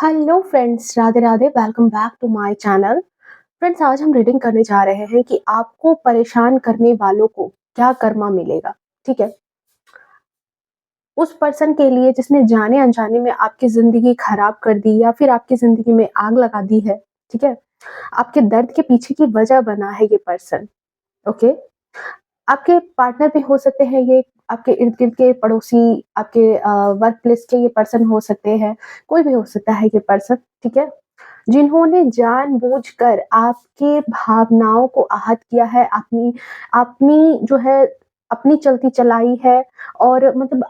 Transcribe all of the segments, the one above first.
Hello friends, Radhe Radhe. Welcome back to my channel. Friends, आज हम reading करने जा रहे हैं कि आपको परेशान करने वालों को क्या कर्मा मिलेगा। ठीक है, उस पर्सन के लिए जिसने जाने अनजाने में आपकी जिंदगी खराब कर दी या फिर आपकी जिंदगी में आग लगा दी है। ठीक है, आपके दर्द के पीछे की वजह बना है ये पर्सन। ओके, आपके पार्टनर भी हो सकते हैं ये, आपके इर्द गिर्द के पड़ोसी, आपके वर्क प्लेस के ये पर्सन हो सकते हैं, कोई भी हो सकता है ये पर्सन। ठीक है, जिन्होंने जानबूझकर आपके भावनाओं को आहत किया है, अपनी अपनी जो है अपनी चलती चलाई है, और मतलब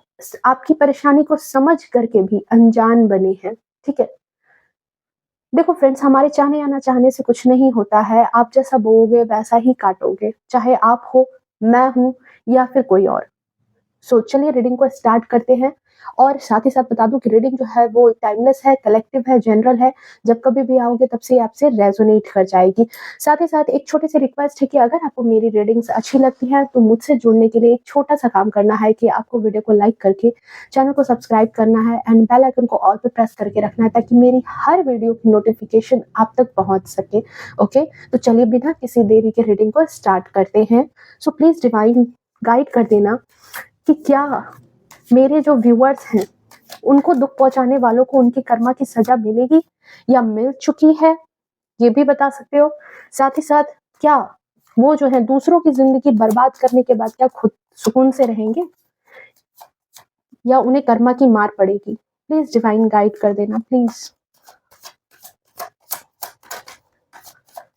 आपकी परेशानी को समझ करके भी अनजान बने हैं। ठीक है, देखो फ्रेंड्स, हमारे चाहने या ना चाहने से कुछ नहीं होता है। आप जैसा बोओगे वैसा ही काटोगे, चाहे आप हो, मैं हूं या फिर कोई और। सो चलिए रीडिंग को स्टार्ट करते हैं। और साथ ही साथ बता दूं कि रीडिंग जो है वो टाइमलेस है, कलेक्टिव है, जनरल है। जब कभी भी आओगे तब से ये आपसे रेजोनेट कर जाएगी। साथ ही साथ एक छोटी सी रिक्वेस्ट है कि अगर आपको मेरी रीडिंग्स अच्छी लगती हैं तो मुझसे जुड़ने के लिए एक छोटा सा काम करना है कि आपको वीडियो को लाइक करके चैनल को सब्सक्राइब करना है एंड बेल आइकन को ऑल पे प्रेस करके रखना है, ताकि मेरी हर वीडियो की नोटिफिकेशन आप तक पहुंच सके। ओके, तो चलिए बिना किसी देरी के रीडिंग को स्टार्ट करते हैं। सो प्लीज डिवाइन गाइड कर देना कि क्या मेरे जो व्यूअर्स हैं उनको दुख पहुंचाने वालों को उनकी कर्मा की सजा मिलेगी या मिल चुकी है, ये भी बता सकते हो। साथ ही साथ क्या वो जो है दूसरों की जिंदगी बर्बाद करने के बाद क्या खुद सुकून से रहेंगे या उन्हें कर्मा की मार पड़ेगी। प्लीज डिवाइन गाइड कर देना please.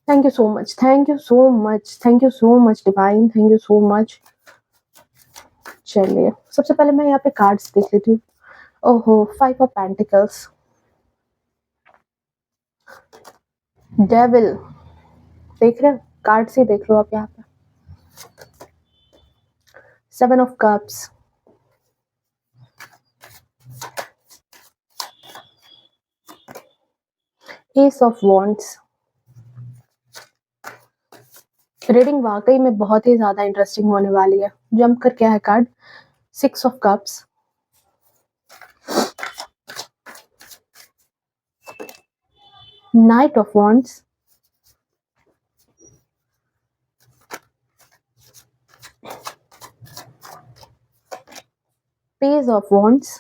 Thank you so much, thank you so much, thank you so much divine, thank you so much. चलिए सबसे पहले मैं यहाँ पे कार्ड्स देख लेती हूँ। ओहो, 5 ऑफ पेंटिकल्स, डेविल, देख रहे हो कार्ड से देख लो आप यहाँ पे। 7 of cups, S of wands. Reading वाकई में बहुत ही ज्यादा इंटरेस्टिंग होने वाली है। जंप कर क्या है card, 6 of cups, night of wands, page of wands,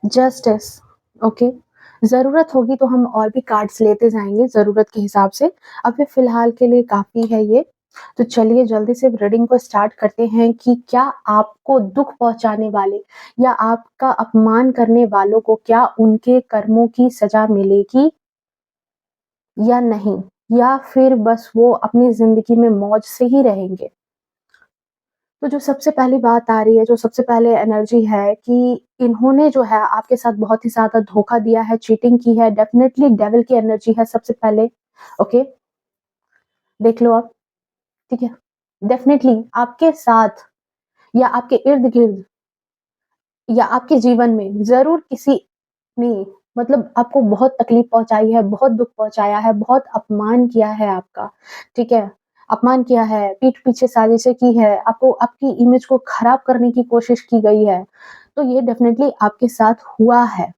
justice. Okay, जरूरत होगी तो हम और भी कार्ड्स लेते जाएंगे जरूरत के हिसाब से। अभी फिलहाल के लिए काफी है ये। तो चलिए जल्दी से रीडिंग को स्टार्ट करते हैं कि क्या आपको दुख पहुंचाने वाले या आपका अपमान करने वालों को क्या उनके कर्मों की सजा मिलेगी या नहीं, या फिर बस वो अपनी जिंदगी में मौज से ही रहेंगे। तो जो सबसे पहली बात आ रही है, जो सबसे पहले एनर्जी है कि इन्होंने जो है आपके साथ बहुत ही ज्यादा धोखा दिया है, चीटिंग की है। डेफिनेटली डेविल की एनर्जी है सबसे पहले। ओके, देख लो आप। ठीक है, डेफिनेटली आपके साथ या आपके इर्द गिर्द या आपके जीवन में जरूर किसी ने मतलब आपको बहुत तकलीफ पहुंचाई है, बहुत दुख पहुंचाया है, बहुत अपमान किया है आपका। ठीक है, अपमान किया है, पीठ पीछे साजिशें की है, आपको आपकी इमेज को खराब करने की कोशिश की गई है। तो ये डेफिनेटली आपके साथ हुआ है।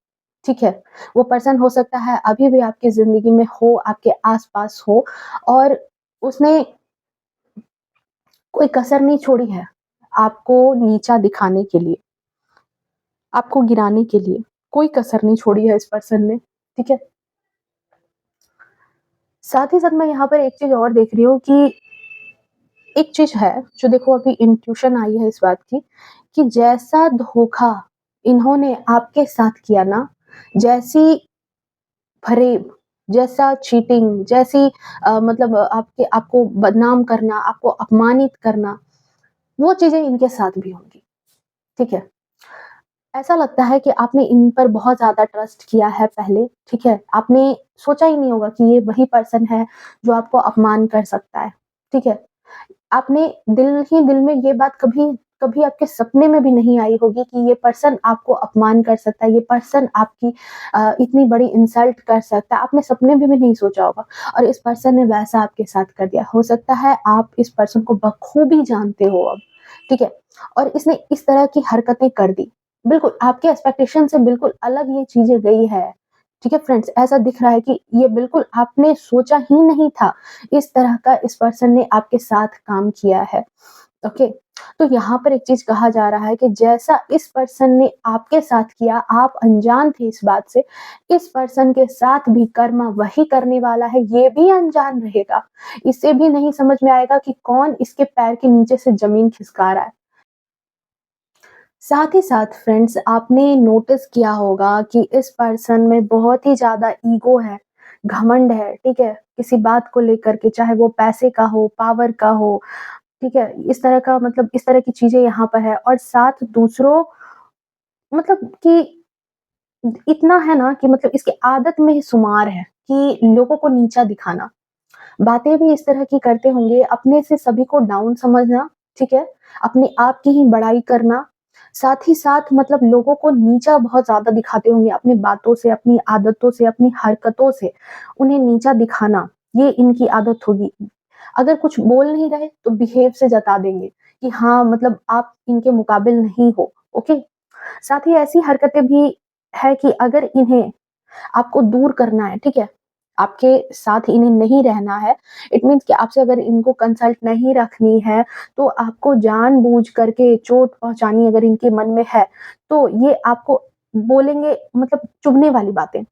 ठीक है, वो पर्सन हो सकता है अभी भी आपकी जिंदगी में हो, आपके आसपास हो, और उसने कोई कसर नहीं छोड़ी है आपको नीचा दिखाने के लिए, आपको गिराने के लिए कोई कसर नहीं छोड़ी है इस पर्सन ने। ठीक है, साथ ही साथ मैं यहाँ पर एक चीज और देख रही हूँ कि एक चीज है जो देखो अभी इंट्यूशन आई है इस बात की कि जैसा धोखा इन्होंने आपके साथ किया ना, जैसी फरेब, जैसा चीटिंग, जैसी मतलब आपके आपको बदनाम करना, आपको अपमानित करना, वो चीजें इनके साथ भी होंगी। ठीक है, ऐसा लगता है कि आपने इन पर बहुत ज़्यादा ट्रस्ट किया है पहले। ठीक है, आपने सोचा ही नहीं होगा कि ये वही पर्सन है जो आपको अपमान कर सकता है। ठीक है, आपने दिल ही दिल में ये बात कभी कभी आपके सपने में भी नहीं आई होगी कि ये पर्सन आपको अपमान कर सकता है, ये पर्सन आपकी इतनी बड़ी इंसल्ट कर सकता है। आपने सपने में भी नहीं सोचा होगा, और इस पर्सन ने वैसा आपके साथ कर दिया। हो सकता है आप इस पर्सन को बखूबी जानते हो अब। ठीक है, और इसने इस तरह की हरकतें कर दी। बिल्कुल, आपके एक्सपेक्टेशन से बिल्कुल अलग ये चीज़ें गई है। ठीक है फ्रेंड्स, ऐसा दिख रहा है कि ये बिल्कुल आपने सोचा ही नहीं था, इस तरह का इस पर्सन ने आपके साथ काम किया है। ओके, तो यहाँ पर एक चीज़ कहा जा रहा है कि जैसा इस पर्सन ने आपके साथ किया, आप अनजान थे इस बात से, इस पर्सन के साथ भी कर्मा वही करने वाला है, ये भी अनजान रहेगा। इसे भी नहीं समझ में आएगा कि कौन इसके पैर के नीचे से ज़मीन खिसका रहा है। साथ ही साथ फ्रेंड्स, आपने नोटिस किया होगा कि इस पर्सन में बहुत ही ज़्यादा ईगो है, घमंड है, ठीक है? किसी बात को लेकर के, चाहे वो पैसे का हो, पावर का हो, ठीक है? इस तरह का मतलब इस तरह की चीज़ें यहाँ पर है और साथ दूसरों मतलब कि इतना है ना कि मतलब इसकी आदत में ही शुमार है कि लोगों को नीचा दिखाना। बातें भी इस तरह की करते होंगे, अपने से सभी को डाउन समझना, ठीक है? अपने आप की ही बड़ाई करना, साथ ही साथ मतलब लोगों को नीचा बहुत ज़्यादा दिखाते होंगे अपनी बातों से, अपनी आदतों से, अपनी हरकतों से, उन्हें नीचा दिखाना, ये इनकी आदत होगी। अगर कुछ बोल नहीं रहे तो बिहेव से जता देंगे कि हाँ, मतलब आप इनके मुकाबिल नहीं हो, ओके? साथ ही ऐसी हरकतें भी है कि अगर इन्हें आपको दूर करना है, ठीक है? आपके साथ इन्हें नहीं रहना है, इट मीन्स कि आपसे अगर इनको कंसल्ट नहीं रखनी है, तो आपको जानबूझ करके चोट पहुँचानी अगर इनके मन में है, तो ये आपको बोलेंगे मतलब चुभने वाली बातें।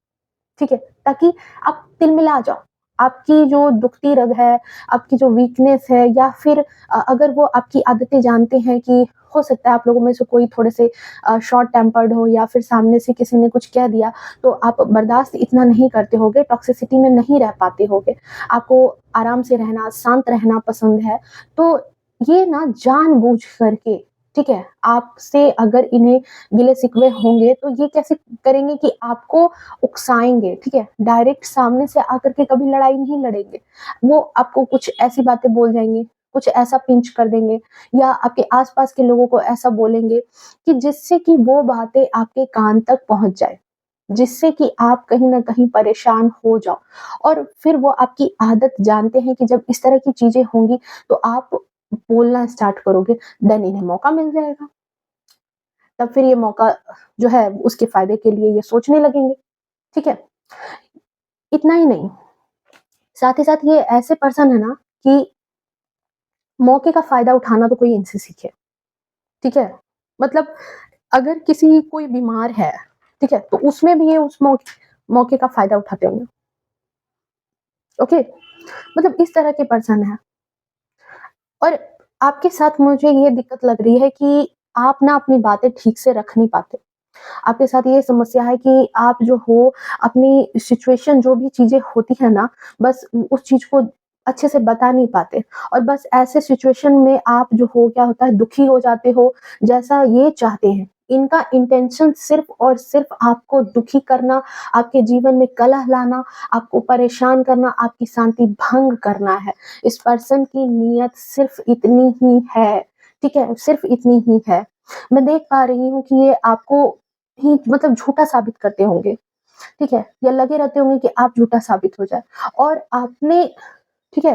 ठीक है? ताकि आप तिलमिला जाओ। आपकी जो दुखती रग है, आपकी जो वीकनेस है या फिर अगर वो आपकी आदतें जानते हैं कि हो सकता है आप लोगों में से कोई थोड़े से शॉर्ट टेम्पर्ड हो या फिर सामने से किसी ने कुछ कह दिया, तो आप बर्दाश्त इतना नहीं करते होगे, टॉक्सिसिटी में नहीं रह पाते होगे। आपको आराम से रहना, शांत रहना पसंद है। तो ये ना जानबूझ करके, ठीक है? आपसे अगर इन्हें गिले-शिकवे होंगे, तो ये कैसे करेंगे कि आपको उकसाएँगे, ठीक है? डायरेक्ट सामने से आकर के कभी लड़ाई नहीं लड़ेंगे। वो आपको कुछ ऐसी बातें बोल जाएँगे, कुछ ऐसा पिंच कर देंगे या आपके आस-पास के लोगों को ऐसा बोलेंगे कि जिससे कि वो बातें आपके कान तक पहुँच जाए, जिससे कि आप कहीं न कहीं परेशान हो जाओ और फिर वो आपकी आदत जानते हैं कि जब इस तरह की चीज़ें होंगी, तो आप बोलना स्टार्ट करोगे, देन इन्हें मौका मिल जाएगा। तब फिर ये मौका जो है उसके फ़ायदे के लिए ये सोचने लगेंगे, ठीक है? इतना ही नहीं, साथ ही साथ ये ऐसे पर्सन है ना कि मौके का फ़ायदा उठाना तो कोई इनसे सीखे, ठीक है? मतलब अगर किसी कोई बीमार है, ठीक है? तो उसमें भी ये उस मौके का फ़ायदा उठाते होंगे, ओके? मतलब इस तरह के पर्सन हैं और आपके साथ मुझे ये दिक्कत लग रही है कि आप ना अपनी बातें ठीक से रख नहीं पाते। आपके साथ ये समस्या है कि आप जो हो अपनी सिचुएशन जो भी चीज़ें होती है ना, बस उस चीज़ को अच्छे से बता नहीं पाते और बस ऐसे सिचुएशन में आप जो हो क्या होता है दुखी हो जाते हो, जैसा ये चाहते हैं। इनका इंटेंशन सिर्फ़ और सिर्फ़ आपको दुखी करना, आपके जीवन में कलह लाना, आपको परेशान करना, आपकी शांति भंग करना है। इस पर्सन की नीयत सिर्फ़ इतनी ही है, ठीक है? सिर्फ़ इतनी ही है। मैं देख पा रही हूँ कि ये आपको ही मतलब झूठा साबित करते होंगे, ठीक है? या लगे रहते होंगे कि आप झूठा साबित हो जाए और आपने ठीक है?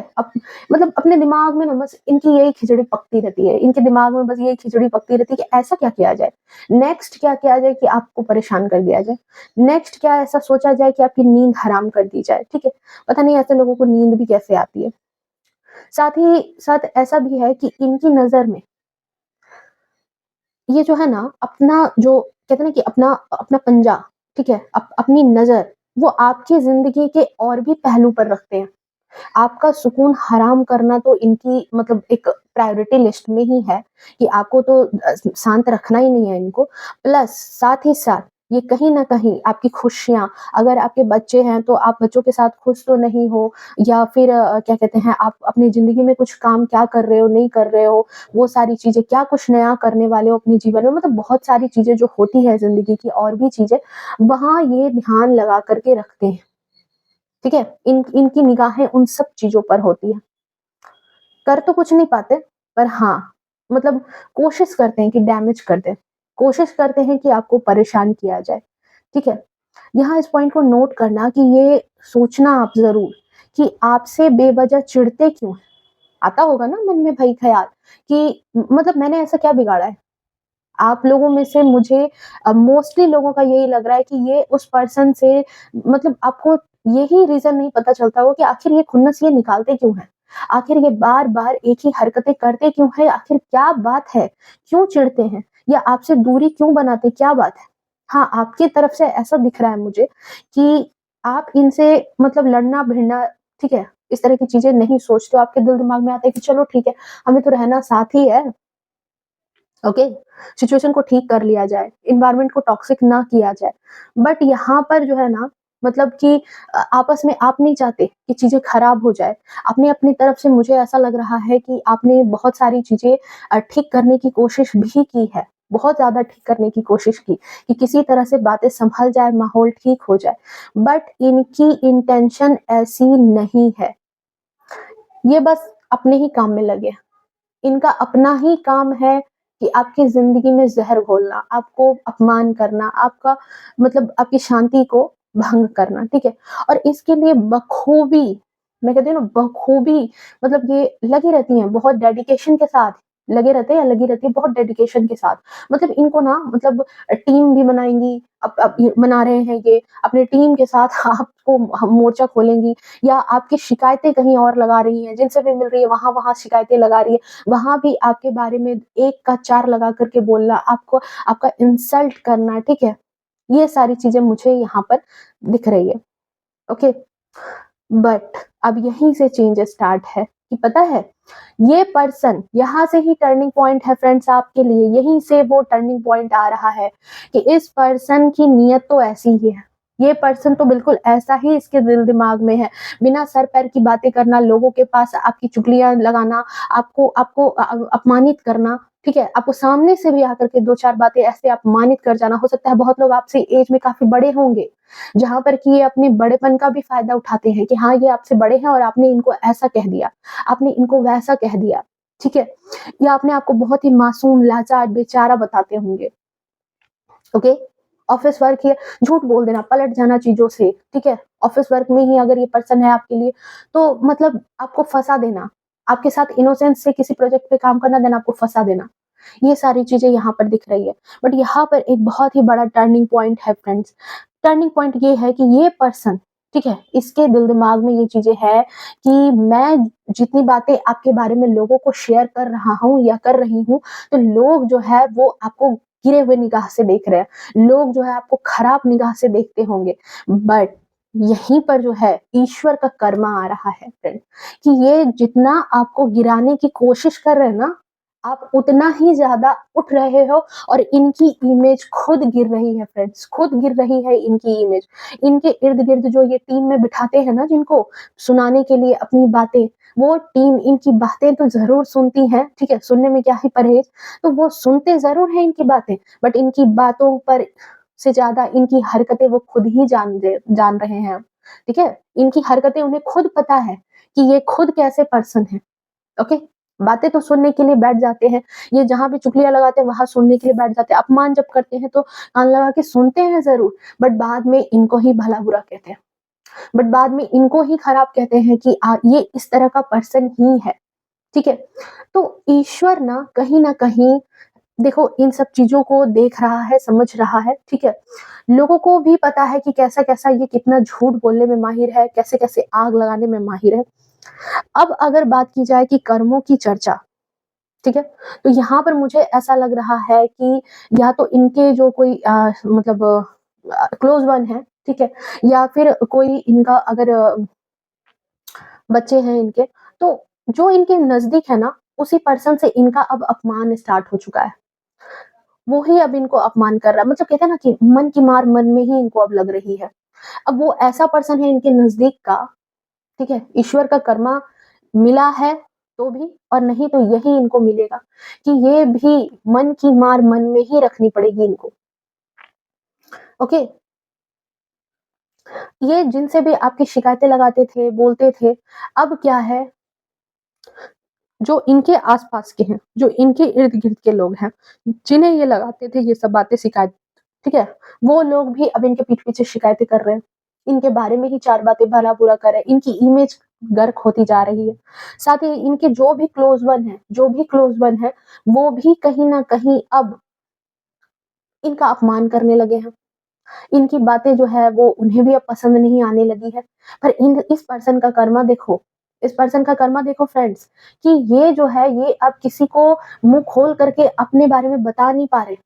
मतलब अपने दिमाग में ना बस इनकी यही खिचड़ी पकती रहती है। इनके दिमाग में बस यही खिचड़ी पकती रहती है कि ऐसा क्या किया जाए? नेक्स्ट क्या किया जाए कि आपको परेशान कर दिया जाए? नेक्स्ट क्या ऐसा सोचा जाए कि आपकी नींद हराम कर दी जाए, ठीक है? पता नहीं ऐसे लोगों को नींद भी कैसे आती है? साथ ही साथ ऐसा भी है कि इनकी नज़र में ये जो है ना अपना जो कहते हैं ना कि अपना अपना पंजा, ठीक है? अपनी नज़र वो आपकी ज़िंदगी के और भी पहलू पर रखते हैं। आपका सुकून हराम करना तो इनकी मतलब एक प्रायोरिटी लिस्ट में ही है कि आपको तो शांत रखना ही नहीं है इनको। प्लस साथ ही साथ ये कहीं न कहीं आपकी खुशियाँ अगर आपके बच्चे हैं तो आप बच्चों के साथ खुश तो नहीं हो या फिर क्या कहते हैं आप अपनी ज़िंदगी में कुछ काम क्या कर रहे हो, नहीं कर रहे हो, वो सारी चीज़ें क्या कुछ नया करने वाले हो अपने जीवन में मतलब बहुत सारी चीज़ें जो होती हैं ज़िंदगी की और भी चीज़ें, वहाँ ये ध्यान लगा कर के रखते हैं। ठीक है? इनकी निगाहें उन सब चीज़ों पर होती हैं। कर तो कुछ नहीं पाते, पर हाँ, मतलब कोशिश करते हैं कि डैमेज कर दें। कोशिश करते हैं कि आपको परेशान किया जाए, ठीक है? यहाँ इस पॉइंट को नोट करना कि ये सोचना आप ज़रूर कि आपसे बेवज़ह चिढ़ते क्यों हैं? आता होगा ना मन में भई ख़्याल कि मतलब मैंने ऐसा क्या बिगाड़ा है? आप लोगों में से मुझे मोस्टली लोगों का यही लग रहा है कि ये उस पर्सन से मतलब आपको यही रीज़न नहीं पता चलता होगा कि आखिर ये खुन्नस ये निकालते क्यों हैं? आखिर ये बार-बार एक ही हरकतें करते क्यों हैं? आखिर क्या बात है? क्यों चिढ़ते हैं? या आपसे दूरी क्यों बनाते, क्या बात है? हाँ, आपकी तरफ से ऐसा दिख रहा है मुझे कि आप इनसे मतलब लड़ना-भिड़ना, ठीक है? इस तरह की चीज़ें नहीं सोचते हो, आपके दिल-दिमाग में आता है कि चलो ठीक है, हमें तो रहना साथ ही है, ओके? सिचुएशन को ठीक कर लिया जाए, एनवायरनमेंट को टॉक्सिक ना किया जाए। बट यहाँ पर जो है ना मतलब कि आपस में आप नहीं चाहते कि चीज़ें खराब हो जाए। आपने अपनी तरफ से मुझे ऐसा लग रहा है कि आपने बहुत सारी चीज़ें ठीक करने की कोशिश भी की है। बहुत ज़्यादा ठीक करने की कोशिश की कि किसी तरह से बातें सँभल जाए, माहौल ठीक हो जाए। बट इनकी इंटेंशन ऐसी नहीं है। ये बस अपने ही काम में लगे हैं। इनका अपना ही काम है कि आपकी ज़िंदगी में ज़हर घोलना, आपको अपमान करना, आपका मतलब आपकी शांति को भंग करना, ठीक है? और इसके लिए बखूबी, मैं कहती हूँ ना बखूबी, मतलब ये लगी रहती हैं, बहुत डेडिकेशन के साथ लगे रहते हैं या लगी रहती है बहुत डेडिकेशन के साथ। मतलब इनको ना मतलब टीम भी बनाएँगी, अब ये बना रहे हैं ये, अपनी टीम के साथ आपको मोर्चा खोलेंगी या आपकी शिकायतें कहीं और लगा रही हैं, जिनसे भी मिल रही है वहाँ-वहाँ शिकायतें लगा रही है। वहाँ भी आपके बारे में 1 का 4 लगा कर के बोलना, आपको आपका इंसल्ट करना, ठीक है? ये सारी चीज़ें मुझे यहाँ पर दिख रही है, ओके? बट अब यहीं से चेंज स्टार्ट है कि पता है, ये पर्सन यहाँ से ही टर्निंग पॉइंट है फ्रेंड्स आपके लिए, यहीं से वो टर्निंग पॉइंट आ रहा है कि इस पर्सन की नीयत तो ऐसी ही है। ये पर्सन तो बिल्कुल ऐसा ही इसके दिल-दिमाग में है। बिना सर-पैर की बातें करना, लोगों के पास आपकी चुगलियाँ लगाना, आपको आपको अपमानित करना, ठीक है? आपको सामने से भी आकर के 2-4 बातें ऐसे अपमानित कर जाना। हो सकता है बहुत लोग आपसे एज में काफ़ी बड़े होंगे, जहाँ पर कि ये अपने बड़ेपन का भी फ़ायदा उठाते हैं कि हाँ, ये आपसे बड़े हैं और आपने इनको ऐसा कह दिया, आपने इनको वैसा कह दिया, ठीक है? या अपने आप को बहुत ही मासूम, लाचार, बेचारा बताते होंगे, ओके? ऑफ़िस वर्क है, झूठ बोल देना, पलट जाना चीज़ों से, ठीक है? ऑफ़िस वर्क में ही अगर ये पर्सन है आपके लिए, तो मतलब आपको फँसा देना, आपके साथ इनोसेंस से किसी प्रोजेक्ट पे काम करना, देन आपको फँसा देना। ये सारी चीज़ें यहाँ पर दिख रही है। बट यहाँ पर एक बहुत ही बड़ा टर्निंग पॉइंट है फ्रेंड्स। टर्निंग पॉइंट ये है कि ये पर्सन, ठीक है? इसके दिल-दिमाग में ये चीज़ें है कि मैं जितनी बातें आपके बारे में लोगों को शेयर कर रहा हूँ या कर रही हूँ, तो लोग जो है वो आपको गिरे हुए निगाह से देख रहे हैं। लोग जो है आपको खराब निगाह से देखते होंगे। बट यहीं पर जो है ईश्वर का कर्मा आ रहा है फ्रेंड, कि ये जितना आपको गिराने की कोशिश कर रहे हैं ना, आप उतना ही ज़्यादा उठ रहे हो और इनकी इमेज खुद गिर रही है फ्रेंड्स, खुद गिर रही है इनकी इमेज। इनके इर्द-गिर्द जो ये टीम में बिठाते हैं ना जिनको सुनाने के लिए अपनी बातें, वो टीम इनकी बातें तो ज़रूर सुनती हैं, ठीक है? सुनने में क्या ही परहेज़, तो वो सुनते ज़रूर हैं इनकी बातें, बट इनकी बातों पर से ज़्यादा इनकी हरकतें वो खुद ही जान रहे हैं, ठीक है? इनकी हरकतें उन्हें खुद पता है कि ये खुद कैसे पर्सन हैं। ओके? बातें तो सुनने के लिए बैठ जाते हैं, ये जहाँ भी चुगलियाँ लगाते हैं वहाँ सुनने के लिए बैठ जाते हैं, अपमान जब करते हैं तो कान लगा के सुनते हैं ज़रूर, बट बाद में इनको ही भला-बुरा कहते हैं। बट बाद में इनको ही खराब कहते हैं कि ये इस तरह का पर्सन ही है, ठीक है? तो ईश्वर ना कहीं न कहीं देखो इन सब चीज़ों को देख रहा है, समझ रहा है, ठीक है? लोगों को भी पता है कि कैसा-कैसा ये कितना झूठ बोलने में माहिर है, कैसे-कैसे आग लगाने में माहिर है। अब अगर बात की जाए कि कर्मों की चर्चा, ठीक है? तो यहाँ पर मुझे ऐसा लग रहा है कि या तो इनके जो कोई मतलब क्लोज़ वन है, ठीक है? या फिर कोई इनका अगर बच्चे हैं इनके, तो जो इनके नज़दीक है ना, उसी पर्सन से इनका अब अपमान स्टार्ट हो चुका है। वो ही अब इनको अपमान कर रहा है। मतलब कहते हैं ना कि मन की मार मन में ही इनको अब लग रही है। अब वो ऐसा पर्सन है इनके नज़दीक का, ठीक है? ईश्वर का कर्मा मिला है तो भी और नहीं तो यही इनको मिलेगा कि ये भी मन की मार मन में ही रखनी पड़ेगी इनको। ओके? ये जिनसे भी आपकी शिकायतें लगाते थे, बोलते थे, अब क्या है जो इनके आस-पास के हैं, जो इनके इर्द-गिर्द के लोग हैं, जिन्हें ये लगाते थे ये सब बातें शिकायत, ठीक है? वो लोग भी अब इनके पीठ पीछे शिकायतें कर रहे हैं। इनके बारे में ही 4 बातें भला-बुरा कर रहे हैं। इनकी इमेज गर्क होती जा रही है। साथ ही इनके जो भी क्लोज़ वन हैं, वो भी कहीं न कहीं अब इनका अपमान करने लगे हैं। इनकी बातें जो है वो उन्हें भी अब पसंद नहीं आने लगी है। पर इन इस पर्सन का कर्मा देखो, इस पर्सन का कर्मा देखो फ्रेंड्स, कि ये जो है ये अब किसी को मुँह खोल करके अपने बारे में बता नहीं पा रहे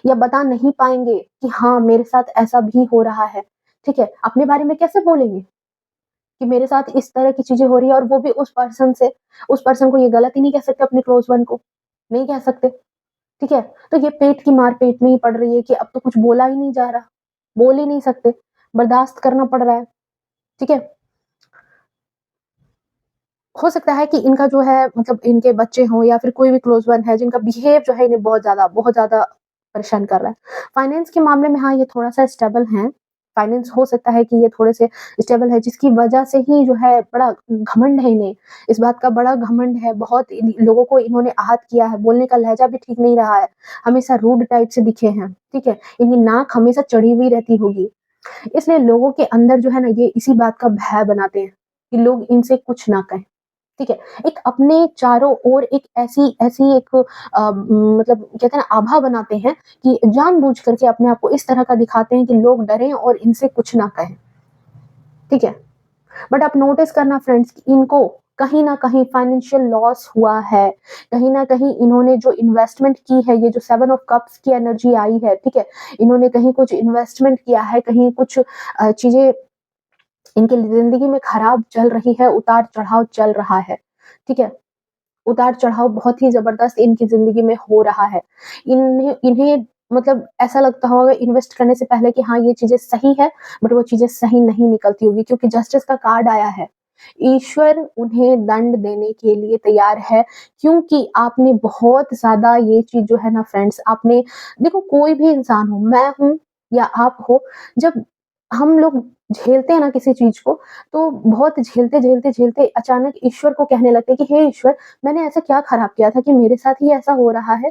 या बता नहीं पाएँगे कि हाँ, मेरे साथ ऐसा भी हो रहा है। ठीक है? अपने बारे में कैसे बोलेंगे कि मेरे साथ इस तरह की चीज़ें हो रही है, और वो भी उस पर्सन से। उस पर्सन को ये गलत ही नहीं कह सकते अपने क्लोज़ वन को, नहीं कह सकते। ठीक है? तो ये पेट की मार पेट में ही पड़ रही है कि अब तो कुछ बोला ही नहीं जा रहा, बोल ही नहीं सकते, बर्दाश्त करना पड़ रहा है। ठीक है? हो सकता है कि इनका जो है मतलब इनके बच्चे हों या फिर कोई भी क्लोज़ वन है जिनका बिहेव जो है इन्हें बहुत ज़्यादा परेशान कर रहा है। फाइनेंस के मामले में हाँ, ये थोड़ा-सा स्टेबल हैं। फाइनेंस हो सकता है कि ये थोड़े से स्टेबल है, जिसकी वजह से ही जो है बड़ा घमंड है इन्हें। इस बात का बड़ा घमंड है, बहुत इन लोगों को इन्होंने आहत किया है, बोलने का लहज़ा भी ठीक नहीं रहा है। हमेशा रूड टाइप से दिखे हैं, ठीक है? इनकी नाक हमेशा चढ़ी हुई रहती होगी। इसलिए लोगों के अंदर जो है ना, ये इसी बात का भय बनाते हैं कि लोग इनसे कुछ ना कहें। ठीक है? एक अपने चारों ओर एक ऐसी ऐसी एक मतलब कहते हैं ना आभा बनाते हैं कि जानबूझ करके अपने आप को इस तरह का दिखाते हैं कि लोग डरें और इनसे कुछ ना कहें। ठीक है? बट आप नोटिस करना फ्रेंड्स कि इनको कहीं न कहीं फाइनेंशियल लॉस हुआ है। कहीं न कहीं इन्होंने जो इन्वेस्टमेंट की है, ये जो 7 ऑफ कप्स की एनर्जी आई है, ठीक है? इन्होंने कहीं कुछ इन्वेस्टमेंट किया है, कहीं कुछ चीज़ें इनकी ज़िंदगी में खराब चल रही है, उतार-चढ़ाव चल रहा है। ठीक है? उतार-चढ़ाव बहुत ही ज़बरदस्त इनकी ज़िंदगी में हो रहा है। इन्हें इन्हें मतलब ऐसा लगता होगा इन्वेस्ट करने से पहले कि हाँ, ये चीज़ें सही है, बट वो चीज़ें सही नहीं निकलती होगी क्योंकि जस्टिस का कार्ड आया है। ईश्वर उन्हें दंड देने के लिए तैयार है, क्योंकि आपने बहुत ज़्यादा ये चीज़ जो है ना फ्रेंड्स, आपने देखो कोई भी इंसान हो, मैं हूँ या आप हो, जब हम लोग झेलते हैं ना किसी चीज़ को, तो बहुत झेलते अचानक ईश्वर को कहने लगते हैं कि हे ईश्वर, मैंने ऐसा क्या खराब किया था कि मेरे साथ ही ऐसा हो रहा है?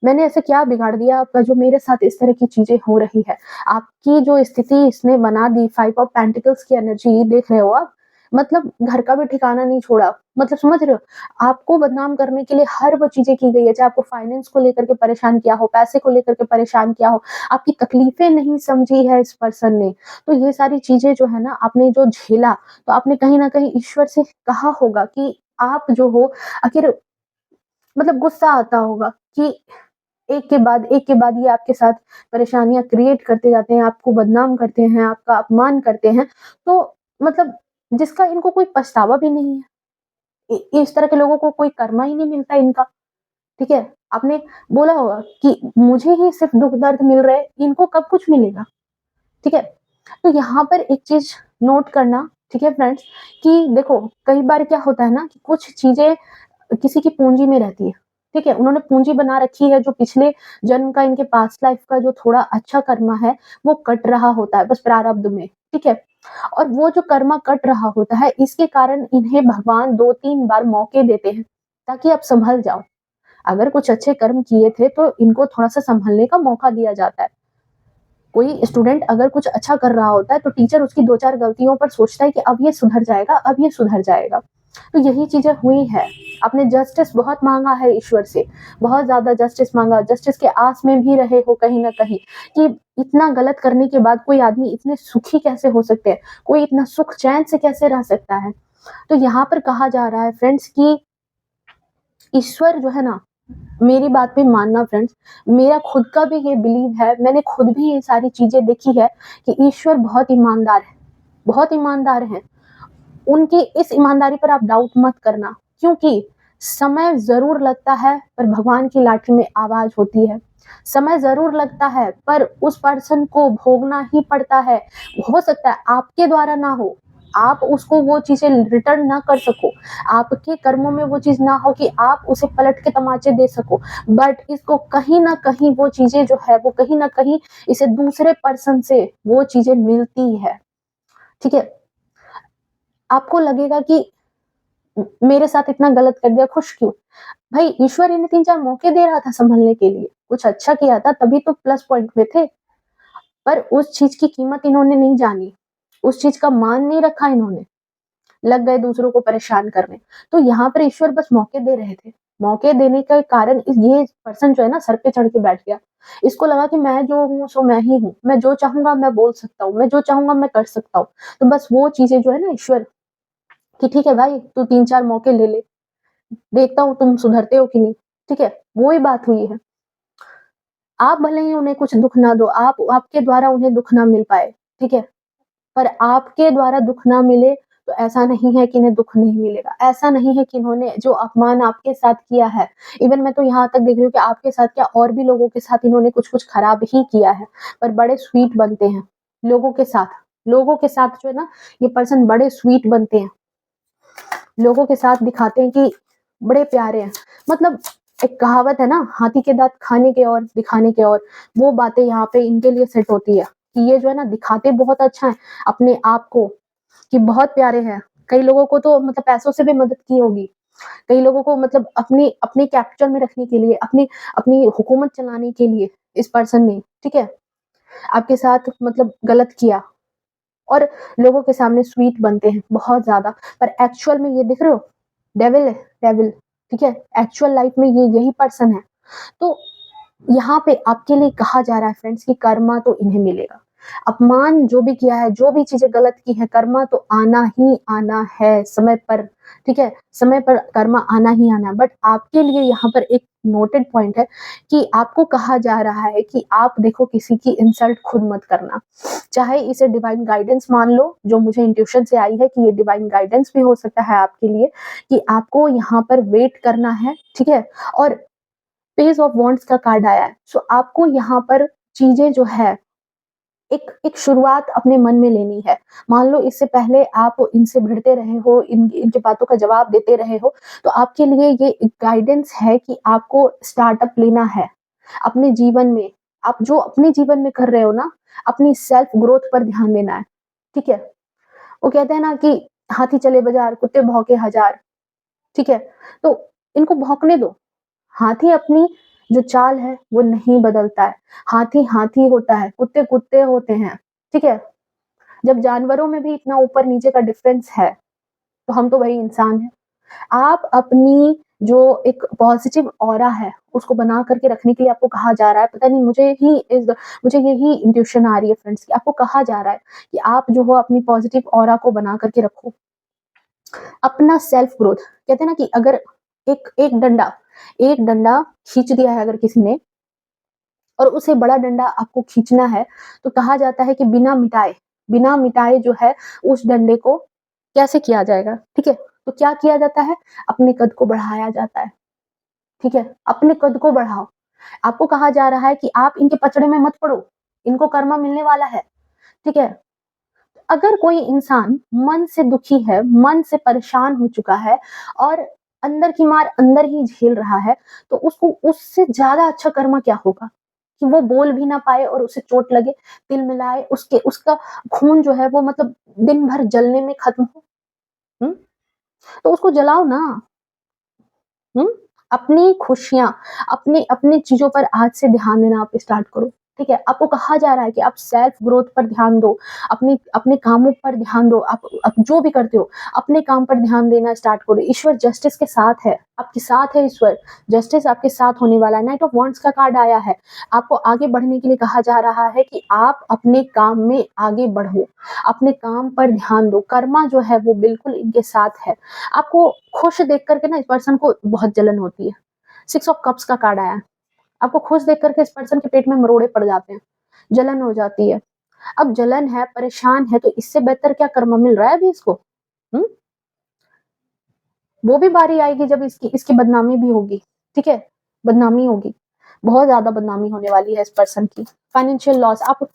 मैंने ऐसा क्या बिगाड़ दिया आपका जो मेरे साथ इस तरह की चीज़ें हो रही है? आपकी जो स्थिति इसने बना दी, 5 ऑफ पेंटिकल्स की एनर्जी देख रहे हो आप? मतलब घर का भी ठिकाना नहीं छोड़ा। मतलब समझ रहे हो? आपको बदनाम करने के लिए हर वो चीज़ें की गई है, चाहे आपको फाइनेंस को लेकर के परेशान किया हो, पैसे को लेकर के परेशान किया हो, आपकी तकलीफ़ें नहीं समझी है इस पर्सन ने। तो ये सारी चीज़ें जो है ना आपने जो झेला, तो आपने कहीं न कहीं ईश्वर से कहा होगा कि आप जो हो आखिर मतलब गुस्सा आता होगा कि एक के बाद ये आपके साथ परेशानियाँ क्रिएट करते जाते हैं, आपको बदनाम करते हैं, आपका अपमान करते हैं। तो मतलब जिसका इनको कोई पछतावा भी नहीं है। इस तरह के लोगों को कोई कर्मा ही नहीं मिलता इनका, ठीक है? आपने बोला होगा कि मुझे ही सिर्फ़ दुःख-दर्द मिल रहे हैं, इनको कब कुछ मिलेगा, ठीक है? तो यहाँ पर एक चीज़ नोट करना, ठीक है फ्रेंड्स, कि देखो कई बार क्या होता है ना कि कुछ चीज़ें किसी की पूँजी में रहती है, ठीक है? उन्होंने पूँजी बना रखी है जो पिछले जन्म का इनके पास्ट लाइफ़ का जो थोड़ा अच्छा कर्मा है, वो कट रहा होता है बस प्रारब्ध में, ठीक है? और वो जो कर्मा कट रहा होता है, इसके कारण इन्हें भगवान 2-3 बार मौके देते हैं, ताकि आप सँभल जाओ। अगर कुछ अच्छे कर्म किए थे, तो इनको थोड़ा-सा सँभलने का मौका दिया जाता है। कोई स्टूडेंट अगर कुछ अच्छा कर रहा होता है, तो टीचर उसकी 2-4 गलतियों पर सोचता है कि अब ये सुधर जाएगा, अब ये सुधर जाएगा। तो यही चीज़ें हुई हैं। आपने जस्टिस बहुत माँगा है ईश्वर से, बहुत ज़्यादा जस्टिस माँगा, जस्टिस के आस में भी रहे हो कहीं न कहीं कि इतना गलत करने के बाद कोई आदमी इतने सुखी कैसे हो सकते हैं? कोई इतना सुख चैन से कैसे रह सकता है? तो यहाँ पर कहा जा रहा है फ्रेंड्स कि ईश्वर जो है ना, मेरी बात पे मानना फ्रेंड्स, मेरा खुद का भी ये बिलीव है, मैंने खुद भी ये सारी चीज़ें देखी है कि ईश्वर बहुत ईमानदार है, बहुत ईमानदार हैं। उनकी इस ईमानदारी पर आप डाउट मत करना, क्योंकि समय ज़रूर लगता है, पर भगवान की लाठी में आवाज़ होती है। समय ज़रूर लगता है, पर उस पर्सन को भोगना ही पड़ता है। हो सकता है आपके द्वारा ना हो, आप उसको वो चीज़ें रिटर्न ना कर सको, आपके कर्मों में वो चीज़ ना हो कि आप उसे पलट के तमाचे दे सको, बट इसको कहीं न कहीं वो चीज़ें जो है, वो कहीं न कहीं इसे दूसरे पर्सन से वो चीज़ें मिलती है, ठीक है? आपको लगेगा कि मेरे साथ इतना गलत कर दिया, खुश क्यों? भाई ईश्वर इन्हें 3-4 मौके दे रहा था सँभलने के लिए, कुछ अच्छा किया था तभी तो प्लस पॉइंट में थे, पर उस चीज़ की कीमत इन्होंने नहीं जानी, उस चीज़ का मान नहीं रखा इन्होंने, लग गए दूसरों को परेशान करने। तो यहाँ पर ईश्वर बस मौके दे रहे थे, मौके देने के कारण ये पर्सन जो है ना सर पे चढ़ के बैठ गया। इसको लगा कि मैं जो हूँ सो मैं ही हूँ, मैं जो चाहूंगा मैं बोल सकता हूँ, मैं जो चाहूंगा मैं कर सकता हूँ। तो बस वो चीजें जो है ना ईश्वर कि ठीक है भाई तू 3-4 मौके ले ले, देखता हूँ तुम सुधरते हो कि नहीं, ठीक है? वो ही बात हुई है। आप भले ही उन्हें कुछ दुःख ना दो, आपके द्वारा उन्हें दुःख ना मिल पाए, ठीक है? पर आपके द्वारा दुःख ना मिले तो ऐसा नहीं है कि इन्हें दुःख नहीं मिलेगा। ऐसा नहीं है कि इन्होंने जो अपमान आपके साथ किया है, इवन मैं तो यहाँ तक देख रही हूँ कि आपके साथ क्या और भी लोगों के साथ इन्होंने कुछ-कुछ खराब ही किया है, पर बड़े स्वीट बनते हैं लोगों के साथ। लोगों के साथ जो है ना ये पर्सन बड़े स्वीट बनते हैं। लोगों के साथ दिखाते हैं कि बड़े प्यारे हैं। मतलब एक कहावत है ना, हाथी के दाँत खाने के और दिखाने के और, वो बातें यहाँ पे इनके लिए सेट होती है कि ये जो है ना दिखाते बहुत अच्छा है अपने आप को कि बहुत प्यारे हैं। कई लोगों को तो मतलब पैसों से भी मदद की होगी। कई लोगों को मतलब अपने अपने कैप्चर में रखने के लिए, अपनी अपनी हुकूमत चलाने के लिए इस पर्सन ने, ठीक है? आपके साथ मतलब गलत किया और लोगों के सामने स्वीट बनते हैं बहुत ज़्यादा, पर एक्चुअल में ये दिख रहे हो? डेविल है, डेविल, ठीक है? एक्चुअल लाइफ में ये यही पर्सन है। तो यहाँ पे आपके लिए कहा जा रहा है फ्रेंड्स कि कर्मा तो इन्हें मिलेगा। अपमान जो भी किया है, जो भी चीज़ें गलत की हैं, कर्मा तो आना ही आना है समय पर, ठीक है? समय पर कर्मा आना ही आना है। बट आपके लिए यहाँ पर एक नोटेड पॉइंट है कि आपको कहा जा रहा है कि आप देखो किसी की इंसल्ट खुद मत करना। चाहे इसे डिवाइन गाइडेंस मान लो, जो मुझे इंट्यूशन से आई है कि ये डिवाइन गाइडेंस भी हो सकता है आपके लिए कि आपको यहाँ पर वेट करना है, ठीक है? और पेज ऑफ वॉन्ड्स का कार्ड आया है। सो आपको यहाँ पर चीजें जो है एक एक शुरुआत अपने मन में लेनी है। मान लो इससे पहले आप इनसे भिड़ते रहे हो, इनकी बातों का जवाब देते रहे हो, तो आपके लिए ये गाइडेंस है कि आपको स्टार्टअप लेना है अपने जीवन में। आप जो अपने जीवन में कर रहे हो ना, अपनी सेल्फ ग्रोथ पर ध्यान देना है, ठीक है? वो कहते हैं ना कि हाथी चले बाजार, कुत्ते भौंके हजार, ठीक है? तो इनको भौंकने दो। हाथी अपनी जो चाल है वो नहीं बदलता है। हाथी हाथी होता है, कुत्ते कुत्ते होते हैं, ठीक है? जब जानवरों में भी इतना ऊपर नीचे का डिफरेंस है, तो हम तो वही इंसान हैं। आप अपनी जो एक पॉजिटिव ऑरा है, उसको बना करके रखने के लिए आपको कहा जा रहा है, पता नहीं मुझे यही इंट्यूशन आ रही है फ्रेंड्स कि आपको कहा जा रहा है कि आप जो हो अपनी पॉजिटिव ऑरा को बना करके रखो। अपना सेल्फ ग्रोथ कहते हैं ना कि अगर एक एक डंडा खींच दिया है अगर किसी ने और उसे बड़ा डंडा आपको खींचना है, तो कहा जाता है कि बिना मिटाए जो है उस डंडे को कैसे किया जाएगा, ठीक है? तो क्या किया जाता है? अपने कद को बढ़ाया जाता है, ठीक है? अपने कद को बढ़ाओ। आपको कहा जा रहा है कि आप इनके पचड़े में मत पड़ो, इनको कर्मा मिलने वाला है, ठीक है? अगर कोई इंसान मन से दुखी है, मन से परेशान हो चुका है और अंदर की मार अंदर ही झेल रहा है, तो उसको उससे ज़्यादा अच्छा कर्मा क्या होगा? कि वो बोल भी ना पाए और उसे चोट लगे, तिल मिलाए, उसका खून जो है वो मतलब दिन भर जलने में खत्म हो। हुँ? तो उसको जलाओ ना। हुँ? अपनी खुशियाँ, अपनी अपनी चीज़ों पर आज से ध्यान देना आप स्टार्ट करो, ठीक है? आपको कहा जा रहा है कि आप सेल्फ ग्रोथ पर ध्यान दो, अपनी अपने कामों पर ध्यान दो, आप जो भी करते हो, अपने काम पर ध्यान देना स्टार्ट करो। ईश्वर जस्टिस के साथ है, आपके साथ है ईश्वर, जस्टिस आपके साथ होने वाला है। नाइट ऑफ वांड्स का कार्ड आया है, आपको आगे बढ़ने के लिए कहा जा रहा है कि आप अपने काम में आगे बढ़ो, अपने काम पर ध्यान दो, कर्मा जो है वो बिल्कुल इनके साथ है। आपको खुश देख कर के ना इस पर्सन को बहुत जलन होती है। 6 ऑफ कप्स का कार्ड आया है। आपको खुश देख कर के इस पर्सन के पेट में मरोड़े पड़ जाते हैं, जलन हो जाती है। अब जलन है, परेशान है तो इससे बेहतर क्या कर्म मिल रहा है अभी इसको? हुँ? वो भी बारी आएगी जब इसकी इसकी बदनामी भी होगी, ठीक है? बदनामी होगी। बहुत ज़्यादा बदनामी होने वाली है इस पर्सन की। फाइनेंशियल लॉस आप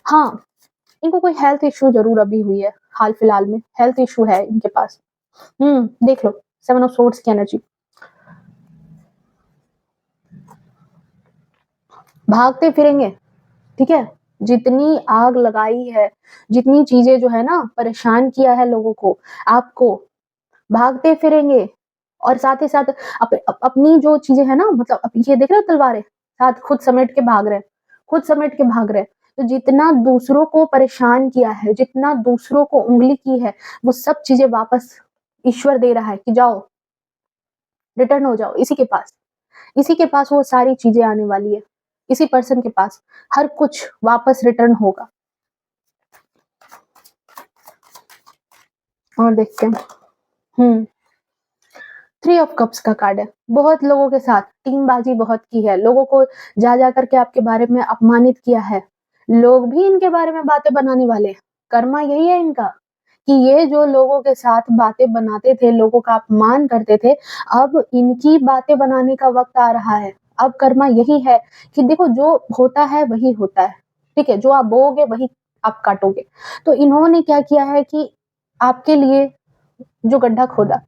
हाँ, इनको कोई हेल्थ इश्यू ज़रूर अभी हुई है, हाल-फिलहाल में हेल्थ इश्यू है इनके पास। देख लो 7 ऑफ सोर्ड्स की एनर्जी। भागते फिरेंगे, ठीक है? जितनी आग लगाई है, जितनी चीज़ें जो है ना परेशान किया है लोगों को, आपको, भागते फिरेंगे और साथ ही साथ अपनी जो चीज़ें हैं ना मतलब ये देख रहे हो तलवारें, साथ खुद समेट के भाग रहे हैं, खुद समेट के भाग रहे हैं। तो जितना दूसरों को परेशान किया है, जितना दूसरों को उँगली की है, वो सब चीज़ें वापस ईश्वर दे रहा है कि जाओ, रिटर्न हो जाओ इसी के पास। इसी के पास वो सारी चीज़ें आने वाली है। इसी पर्सन के पास हर कुछ वापस रिटर्न होगा। और देखते हैं। हुँ। 3 ऑफ कप्स का कार्ड है। बहुत लोगों के साथ टीमबाजी बहुत की है, लोगों को जा करके आपके बारे में अपमानित किया है। लोग भी इनके बारे में बातें बनाने वाले हैं। कर्मा यही है इनका कि ये जो लोगों के साथ बातें बनाते थे, लोगों का अपमान करते थे, अब इनकी बातें बनाने का वक़्त आ रहा है। अब कर्मा यही है कि देखो जो होता है वही होता है, ठीक है? जो आप बोओगे वही आप काटोगे। तो इन्होंने क्या किया है कि आपके लिए जो गड्ढा खोदा,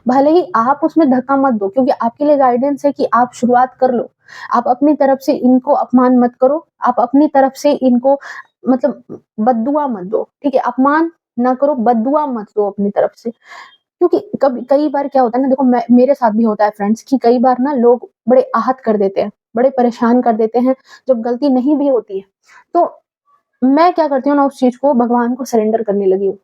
भले ही आप उसमें धक्का मत दो क्योंकि आपके लिए गाइडेंस है कि आप शुरुआत कर लो। आप अपनी तरफ से इनको अपमान मत करो, आप अपनी तरफ से इनको मतलब बद्दुआ मत दो, ठीक है? अपमान ना करो, बद्दुआ मत दो अपनी तरफ से। क्योंकि कभी कई बार क्या होता है ना, देखो मैं मेरे साथ भी होता है फ्रेंड्स कि कई बार ना लोग बड़े आहत कर देते हैं, बड़े परेशान कर देते हैं, जब गलती नहीं भी होती है। तो मैं क्या करती हूँ ना, उस चीज़ को भगवान को सरेंडर करने लगी हूँ।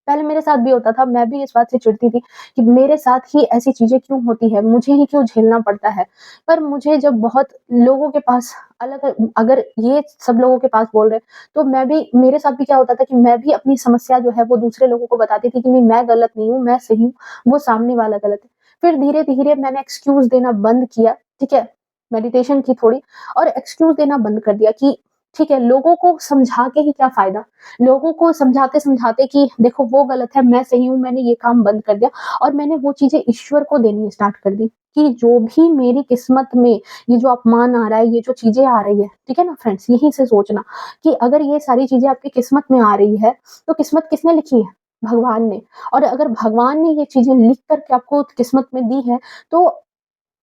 पहले मेरे साथ भी होता था, मैं भी इस बात से चिढ़ती थी कि मेरे साथ ही ऐसी चीज़ें क्यों होती हैं, मुझे ही क्यों झेलना पड़ता है। पर मुझे जब बहुत लोगों के पास अलग अगर ये सब लोगों के पास बोल रहे हैं, तो मैं भी मेरे साथ भी क्या होता था कि मैं भी अपनी समस्या जो है वो दूसरे लोगों को बताती थी कि नहीं मैं गलत नहीं हूँ, मैं सही हूँ, वो सामने वाला गलत है। फिर धीरे-धीरे मैंने एक्सक्यूज़ देना बंद किया, ठीक है? मेडिटेशन की थोड़ी और एक्सक्यूज़ देना बंद कर दिया कि ठीक है, लोगों को समझा के ही क्या फ़ायदा? लोगों को समझाते-समझाते कि देखो वो गलत है, मैं सही हूँ, मैंने ये काम बंद कर दिया और मैंने वो चीज़ें ईश्वर को देनी स्टार्ट कर दी कि जो भी मेरी किस्मत में ये जो अपमान आ रहा है, ये जो चीज़ें आ रही है, ठीक है ना फ्रेंड्स? यहीं से सोचना कि अगर ये सारी चीज़ें आपकी किस्मत में आ रही है, तो किस्मत किसने लिखी है? भगवान ने। और अगर भगवान ने ये चीज़ें लिख कर के आपको किस्मत में दी है, तो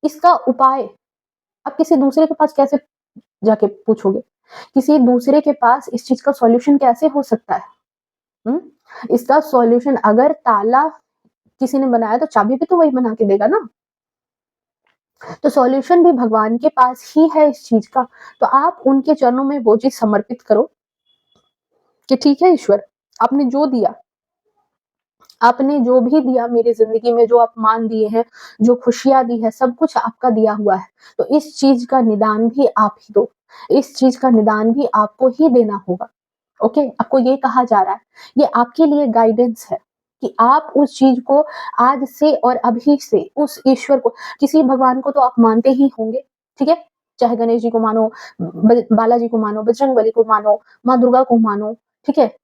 इसका उपाय आप किसी दूसरे के पास कैसे जाके पूछोगे? किसी दूसरे के पास इस चीज़ का सॉल्यूशन कैसे हो सकता है? हुँ? इसका सॉल्यूशन अगर ताला किसी ने बनाया तो चाबी भी तो वही बना के देगा ना। तो सॉल्यूशन भी भगवान के पास ही है इस चीज़ का। तो आप उनके चरणों में वो चीज़ समर्पित करो कि ठीक है ईश्वर, आपने जो दिया, आपने जो भी दिया मेरी ज़िंदगी में जो अपमान दिए हैं, जो खुशियाँ दी हैं, सब कुछ आपका दिया हुआ है। तो इस चीज़ का निदान भी आप ही दो। इस चीज़ का निदान भी आपको ही देना होगा। ओके? आपको ये कहा जा रहा है। ये आपके लिए गाइडेंस है कि आप उस चीज़ को आज से और अभी से उस ईश्वर को किसी भगवान को तो आप मानते ही होंगे, ठीक है? चाहे गणेश जी को मानो, बालाजी को मानो, बजरंगबली को मानो, माँ दुर्गा को मानो, ठीक है?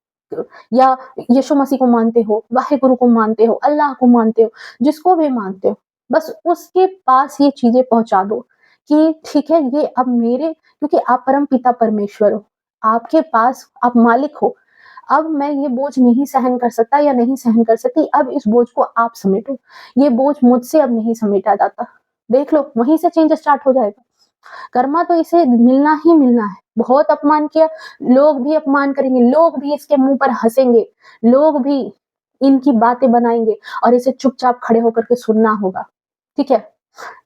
या यीशु मसीह को मानते हो, वाहेगुरु को मानते हो, अल्लाह को मानते हो, जिसको भी मानते हो, बस उसके पास ये चीज़ें पहुँचा दो कि ठीक है, ये अब मेरे क्योंकि आप परमपिता परमेश्वर हो, आपके पास आप मालिक हो। अब मैं ये बोझ नहीं सहन कर सकता या नहीं सहन कर सकती, अब इस बोझ को आप समेटो। ये बोझ मुझसे अब नहीं समेटा जाता। देख लो, वहीं से चेंज स्टार्ट हो जाएगा। कर्मा तो इसे मिलना ही मिलना है। बहुत अपमान किया, लोग भी अपमान करेंगे, लोग भी इसके मुँह पर हँसेंगे, लोग भी इनकी बातें बनाएँगे और इसे चुपचाप खड़े होकर के सुनना होगा, ठीक है?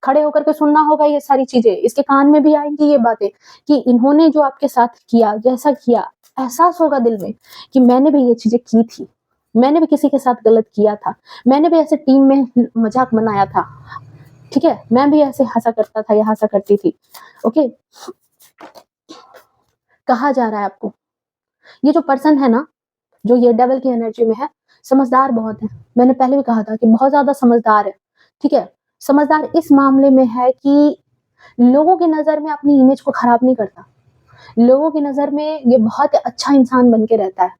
खड़े होकर के सुनना होगा ये सारी चीज़ें, इसके कान में भी आएँगी ये बातें कि इन्होंने जो आपके साथ किया, जैसा किया, एहसास होगा दिल में कि मैंने भी ये चीज़ें की थी। मैंने भी किसी के साथ गलत किया था। मैंने भी ऐसे टीम में मज़ाक बनाया था, ठीक है? मैं भी ऐसे हँसा करता था या हँसा करती थी, ओके? कहा जा रहा है आपको, ये जो पर्सन है ना, जो ये डेविल की एनर्जी में है, समझदार बहुत है। मैंने पहले भी कहा था कि बहुत ज़्यादा समझदार है, ठीक है? समझदार इस मामले में है कि लोगों की नज़र में अपनी इमेज को खराब नहीं करता। लोगों की नज़र में ये बहुत अच्छा इंसान बन के रहता है,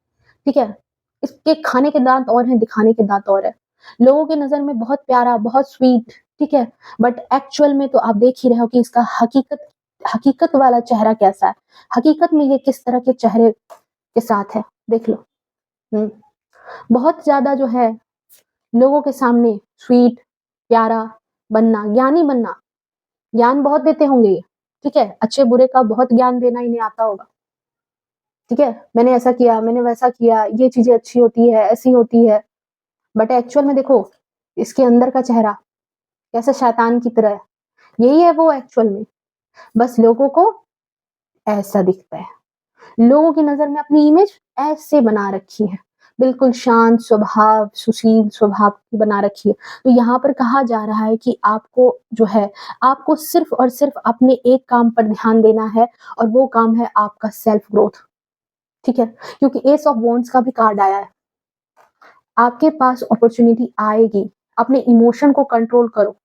ठीक है? इसके खाने के दाँत और हैं, दिखाने के दाँत और हैं। लोगों की नज़र में बहुत प्यारा, बहुत स्वीट, ठीक है? बट एक्चुअल में तो आप देख ही रहे हो कि इसका हकीकत हकीकत वाला चेहरा कैसा है। हकीकत में ये किस तरह के चेहरे के साथ है, देख लो। हुँ। बहुत ज़्यादा जो है लोगों के सामने स्वीट, प्यारा बनना, ज्ञानी बनना, ज्ञान बहुत देते होंगे ये, ठीक है? अच्छे-बुरे का बहुत ज्ञान देना इन्हें आता होगा, ठीक है? मैंने ऐसा किया, मैंने वैसा किया, ये चीज़ें अच्छी होती है, ऐसी होती है। बट एक्चुअल में देखो, इसके अंदर का चेहरा कैसे शैतान की तरह है, यही है वो एक्चुअल में। बस लोगों को ऐसा दिखता है। लोगों की नज़र में अपनी इमेज ऐसे बना रखी है। बिल्कुल शांत स्वभाव, सुशील स्वभाव की बना रखी है। तो यहाँ पर कहा जा रहा है कि आपको जो है, आपको सिर्फ़ और सिर्फ़ अपने एक काम पर ध्यान देना है और वो काम है आपका सेल्फ ग्रोथ, ठीक है? क्योंकि एस ऑफ वांड्स का भी कार्ड आया है। आपके पास अपॉर्च्युनिटी आएगी, अपने इमोशन को कंट्रोल करो।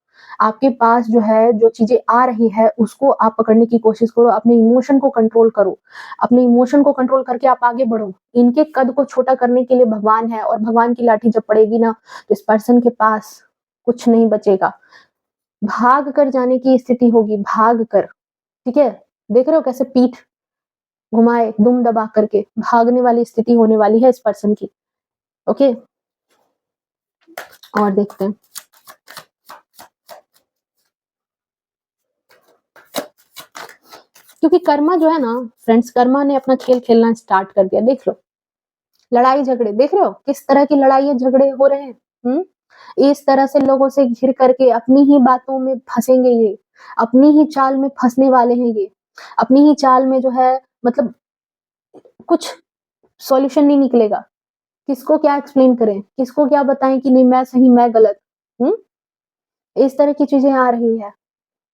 आपके पास जो है, जो चीज़ें आ रही है, उसको आप पकड़ने की कोशिश करो, अपने इमोशन को कंट्रोल करो। अपने इमोशन को कंट्रोल करके आप आगे बढ़ो। इनके कद को छोटा करने के लिए भगवान है, और भगवान की लाठी जब पड़ेगी ना, तो इस पर्सन के पास कुछ नहीं बचेगा। भाग कर जाने की स्थिति होगी, भाग कर, ठीक है? देख रहे हो कैसे पीठ घुमाए, दुम दबा करके भागने वाली स्थिति होने वाली है इस पर्सन की, ओके? और देखते हैं। क्योंकि कर्मा जो है ना फ्रेंड्स, कर्मा ने अपना खेल खेलना स्टार्ट कर दिया। देख लो, लड़ाई झगड़े देख रहे हो किस तरह की लड़ाई झगड़े हो रहे हैं। इस तरह से लोगों से घिर करके अपनी ही बातों में फंसेंगे ये, अपनी ही चाल में फंसने वाले हैं ये, अपनी ही चाल में जो है, मतलब कुछ सॉल्यूशन नहीं निकलेगा। किसको क्या एक्सप्लेन करें, किसको क्या बताएं कि नहीं मैं सही मैं गलत। हम्म इस तरह की चीजें आ रही है।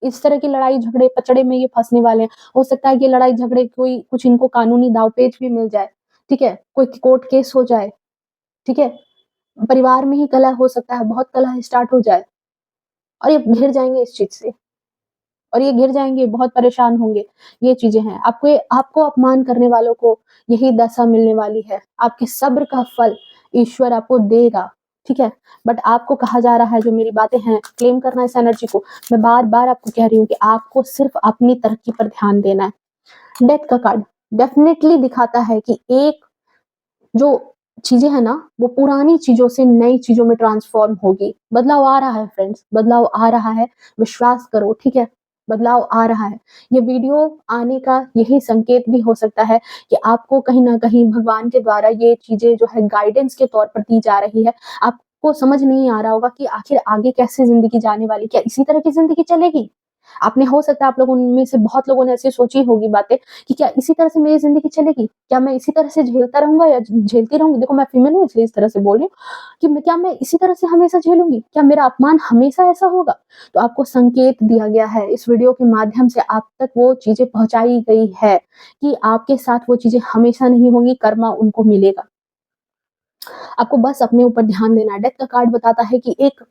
इस तरह की लड़ाई झगड़े पचड़े में ये फंसने वाले हैं। हो सकता है कि लड़ाई झगड़े कोई कुछ इनको कानूनी दावपेच भी मिल जाए, ठीक है? कोई कोर्ट केस हो जाए, ठीक है? परिवार में ही कलह हो सकता है, बहुत कलह स्टार्ट हो जाए, और ये घिर जाएँगे इस चीज़ से, और ये घिर जाएँगे, बहुत परेशान होंगे। ये चीज़ें हैं। आपको अपमान करने वालों को यही दशा मिलने वाली है। आपके सब्र का फल ईश्वर आपको देगा, ठीक है? बट आपको कहा जा रहा है, जो मेरी बातें हैं, क्लेम करना है इस एनर्जी को। मैं बार-बार आपको कह रही हूँ कि आपको सिर्फ़ अपनी तरक्की पर ध्यान देना है। डेथ का कार्ड डेफ़िनेटली दिखाता है कि एक जो चीज़ें हैं ना, वो पुरानी चीज़ों से नई चीज़ों में ट्रांसफ़ॉर्म होगी। बदलाव आ रहा है फ्रेंड्स, बदलाव आ रहा है, विश्वास करो, ठीक है? बदलाव आ रहा है। ये वीडियो आने का यही संकेत भी हो सकता है कि आपको कहीं न कहीं भगवान के द्वारा ये चीज़ें जो है गाइडेंस के तौर पर दी जा रही है। आपको समझ नहीं आ रहा होगा कि आखिर आगे कैसे ज़िंदगी जाने वाली, क्या इसी तरह की ज़िंदगी चलेगी? आपने हो सकता है आप लोगों में से बहुत लोगों ने ऐसी सोची होगी बातें कि क्या इसी तरह से मेरी ज़िंदगी चलेगी? क्या मैं इसी तरह से झेलता रहूँगा या झेलती रहूँगी? देखो मैं फीमेल हूँ इसलिए इस तरह से बोल रही हूँ कि मैं इसी तरह से हमेशा झेलूँगी? क्या मेरा अपमान हमेशा ऐसा होगा? तो आपको संकेत दिया गया है, इस वीडियो के माध्यम से आप तक वो चीज़ें पहुँचाई गई है कि आपके साथ वो चीज़ें हमेशा नहीं होंगी, कर्मा उनको मिलेगा। आपको बस अपने ऊपर ध्यान देना है। डेथ का कार्ड बताता है कि एक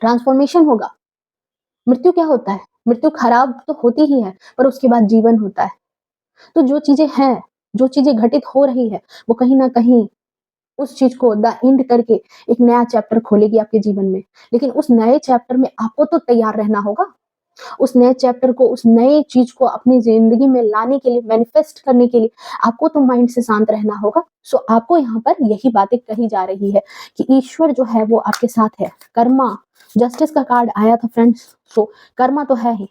ट्रांसफॉर्मेशन होगा। मृत्यु क्या होता है? मृत्यु खराब तो होती ही है, पर उसके बाद जीवन होता है। तो जो चीज़ें हैं, जो चीज़ें घटित हो रही है, वो कहीं न कहीं उस चीज़ को द एंड करके एक नया चैप्टर खोलेगी आपके जीवन में। लेकिन उस नए चैप्टर में आपको तो तैयार रहना होगा। उस नए चैप्टर को, उस नए चीज़ को अपनी ज़िंदगी में लाने के लिए, मैनिफेस्ट करने के लिए आपको तो माइंड से शांत रहना होगा। सो आपको यहाँ पर यही बातें कही जा रही है कि ईश्वर जो है वो आपके साथ है। कर्मा, जस्टिस का कार्ड आया था फ्रेंड्स, सो कर्मा तो है ही।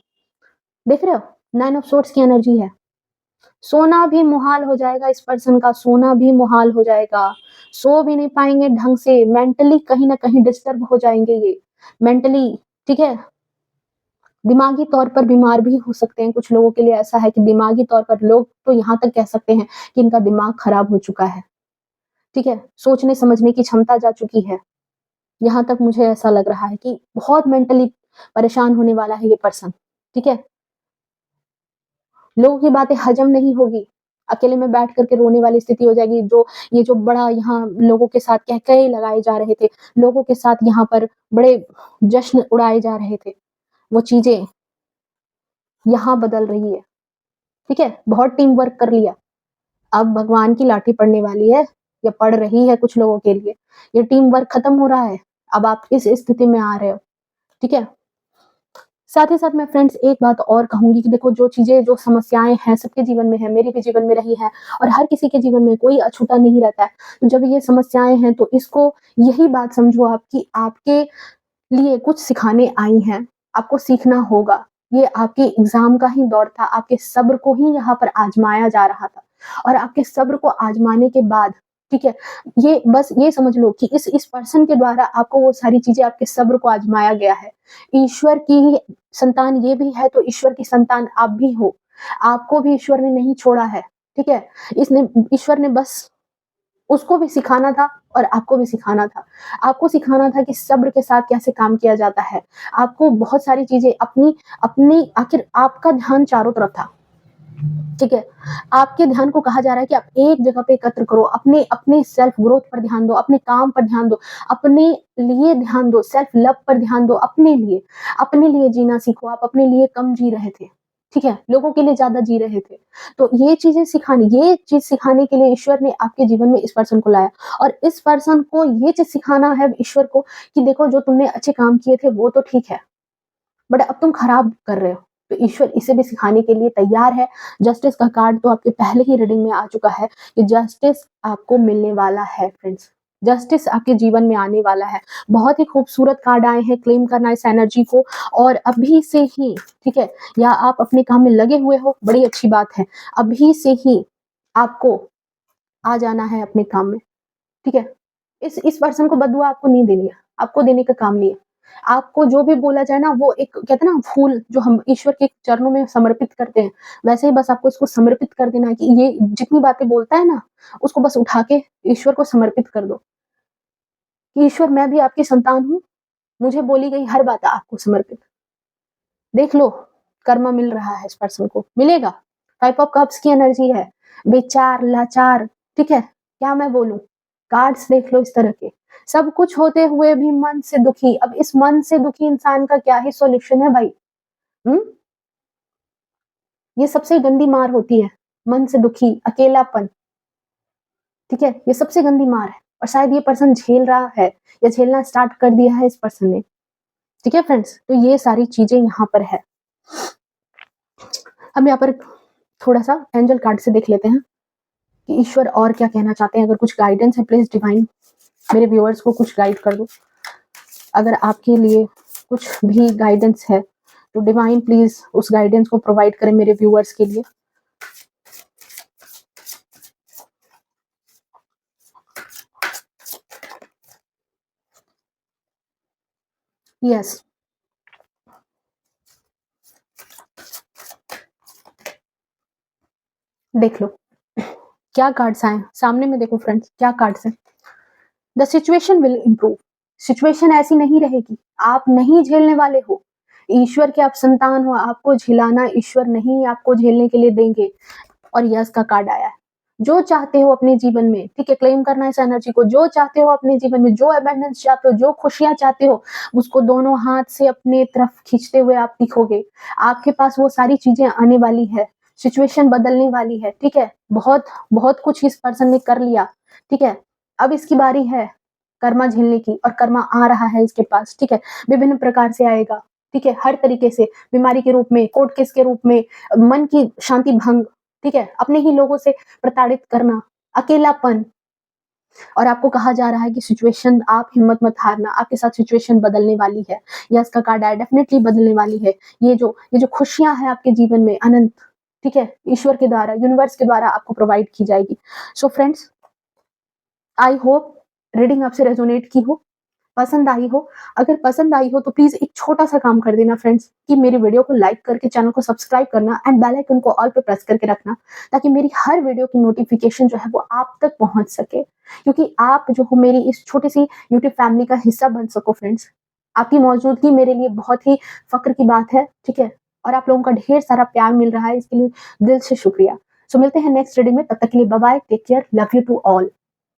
देख रहे हो? 9 ऑफ सोर्ड्स की एनर्जी है। सोना भी मुहाल हो जाएगा इस पर्सन का, सोना भी मुहाल हो जाएगा। सो भी नहीं पाएँगे ढंग से, मेंटली कहीं न कहीं डिस्टर्ब हो जाएँगे ये, मेंटली, ठीक है? दिमागी तौर पर बीमार भी हो सकते हैं। कुछ लोगों के लिए ऐसा है कि दिमागी तौर पर लोग तो यहाँ तक कह सकते हैं कि इनका दिमाग खराब हो चुका है, ठीक है? सोचने-समझने की क्षमता जा चुकी है। यहाँ तक मुझे ऐसा लग रहा है कि बहुत मेंटली परेशान होने वाला है ये पर्सन, ठीक है? लोगों की बातें हज़म नहीं होगी, अकेले में बैठ कर के रोने वाली स्थिति हो जाएगी। ये जो बड़ा यहाँ लोगों के साथ कह-कहे लगाए जा रहे थे, लोगों के साथ यहाँ पर बड़े जश्न उड़ाए जा रहे थे, वो चीज़ें यहाँ बदल रही है, ठीक है? बहुत टीम वर्क कर लिया, अब भगवान की लाठी पड़ने वाली है या पड़ रही है कुछ लोगों के लिए। ये टीम वर्क खत्म हो रहा है, अब आप इस स्थिति में आ रहे हो, ठीक है? साथ ही साथ मैं फ्रेंड्स एक बात और कहूँगी कि देखो, जो चीज़ें, जो समस्याएँ हैं सबके जीवन में है, मेरे भी जीवन में रही है, और हर किसी के जीवन में कोई अछूता नहीं रहता है। तो जब ये समस्याएँ हैं तो इसको यही बात समझो आप कि आपके लिए कुछ सिखाने आई हैं, आपको सीखना होगा। ये आपके एग्ज़ाम का ही दौर था, आपके सब्र को ही यहाँ पर आज़माया जा रहा था, और आपके सब्र को आज़माने के बाद, ठीक है, ये बस ये समझ लो कि इस पर्सन के द्वारा आपको वो सारी चीज़ें, आपके सब्र को आज़माया गया है। ईश्वर की संतान ये भी है, तो ईश्वर की संतान आप भी हो। आपको भी ईश्वर ने नहीं छोड़ा है, ठीक है? इसने ईश्वर ने बस उसको भी सिखाना था और आपको भी सिखाना था। आपको सिखाना था कि सब्र के साथ कैसे काम किया जाता है। आपको बहुत सारी चीज़ें अपनी अपनी आखिर आपका ध्यान चारों तरफ था, ठीक है? आपके ध्यान को कहा जा रहा है कि आप एक जगह पे एकत्र करो, अपने अपने सेल्फ ग्रोथ पर ध्यान दो, अपने काम पर ध्यान दो, अपने लिए ध्यान दो, सेल्फ लव पर ध्यान दो, अपने लिए जीना सीखो। आप अपने लिए कम जी रहे थे, ठीक है? लोगों के लिए ज़्यादा जी रहे थे। तो ये चीज़ सिखाने के लिए ईश्वर ने आपके जीवन में इस पर्सन को लाया और इस पर्सन को ये चीज़ सिखाना है ईश्वर को कि देखो जो तुमने अच्छे काम किए थे वो तो ठीक है, बट अब तुम खराब कर रहे हो। तो ईश्वर इसे भी सिखाने के लिए तैयार है। जस्टिस का कार्ड तो आपके पहले ही रीडिंग में आ चुका है कि जस्टिस आपको मिलने वाला है फ्रेंड्स। जस्टिस आपके जीवन में आने वाला है। बहुत ही खूबसूरत कार्ड आए हैं, क्लेम करना इस एनर्जी को और अभी से ही, ठीक है? या आप अपने काम में लगे हुए हो, बड़ी अच्छी बात है। अभी से ही आपको आ जाना है अपने काम में, ठीक है? इस पर्सन को बददुआ आपको नहीं देनी है, आपको देने का काम नहीं है। आपको जो भी बोला जाए ना वो एक कहते हैं ना फूल जो हम ईश्वर के चरणों में समर्पित करते हैं, वैसे ही बस आपको इसको समर्पित कर देना है कि ये जितनी बातें बोलता है ना, उसको बस उठा के ईश्वर को समर्पित कर दो कि ईश्वर मैं भी आपकी संतान हूँ, मुझे बोली गई हर बात आपको समर्पित। देख लो, कर्मा मिल रहा है इस पर्सन को, मिलेगा। 5 ऑफ कप्स की एनर्जी है, बेचार, लाचार, ठीक है? क्या मैं बोलूँ? कार्ड्स देख लो इस तरह के। सब कुछ होते हुए भी मन से दुखी, अब इस मन से दुखी इंसान का क्या ही सॉल्यूशन है भाई? हुँ? ये सबसे गंदी मार होती है, मन से दुखी, अकेलापन, ठीक है? ये सबसे गंदी मार है और शायद ये पर्सन झेल रहा है या झेलना स्टार्ट कर दिया है इस पर्सन ने, ठीक है फ्रेंड्स? तो ये सारी चीज़ें यहाँ पर है। हम यहाँ पर थोड़ा-सा एंजल कार्ड से देख लेते हैं कि ईश्वर और क्या कहना चाहते हैं। अगर कुछ गाइडेंस है प्लीज़ डिवाइन मेरे व्यूअर्स को कुछ गाइड कर दो। अगर आपके लिए कुछ भी गाइडेंस है तो डिवाइन प्लीज़ उस गाइडेंस को प्रोवाइड करें मेरे व्यूअर्स के लिए। यस, देख लो क्या कार्ड्स आए हैं। सामने में देखो फ्रेंड्स क्या कार्ड्स हैं। The situation will improve. Situation ऐसी नहीं रहेगी, आप नहीं झेलने वाले हो। ईश्वर के आप संतान हो, आपको झिलाना ईश्वर नहीं आपको झेलने के लिए देंगे। और यस का कार्ड आया है। जो चाहते हो अपने जीवन में, ठीक है? क्लेम करना इस एनर्जी को, जो चाहते हो अपने जीवन में, जो अबंडेंस चाहते हो, जो खुशियाँ चाहते हो, उसको दोनों हाथ से अपने तरफ खींचते हुए आप दिखोगे। आपके पास वो सारी चीज़ें आने वाली है, सिचुएशन बदलने वाली है, ठीक है? बहुत बहुत कुछ इस पर्सन ने कर लिया, ठीक है? अब इसकी बारी है कर्मा झेलने की और कर्मा आ रहा है इसके पास, ठीक है? विभिन्न प्रकार से आएगा, ठीक है? हर तरीके से, बीमारी के रूप में, कोर्ट केस के रूप में, मन की शांति भंग, ठीक है? अपने ही लोगों से प्रताड़ित करना, अकेलापन और आपको कहा जा रहा है कि सिचुएशन आप हिम्मत मत हारना, आपके साथ सिचुएशन बदलने वाली है। यस का कार्ड आया, डेफिनिटली बदलने वाली है। ये जो खुशियाँ हैं आपके जीवन में अनंत, ठीक है? ईश्वर के द्वारा, यूनिवर्स के द्वारा आपको प्रोवाइड की जाएगी। So friends, I hope reading आपसे रेजोनेट की हो, पसंद आई हो। अगर पसंद आई हो तो प्लीज़ एक छोटा-सा काम कर देना फ्रेंड्स कि मेरी वीडियो को लाइक करके चैनल को सब्सक्राइब करना एंड बेल आइकन को ऑल पे प्रेस करके रखना ताकि मेरी हर वीडियो की नोटिफिकेशन जो है वो आप तक पहुँच सके। क्योंकि आप जो हो मेरी इस छोटी-सी यूट्यूब फैमिली का हिस्सा बन सको फ्रेंड्स। आपकी मौजूदगी मेरे लिए बहुत ही फ़क्र की बात है, ठीक है? और आप लोगों का ढेर सारा प्यार मिल रहा है, इसके लिए दिल से शुक्रिया। सो मिलते हैं नेक्स्ट रीडिंग में, तब तक के लिए bye bye, take care, love you to all.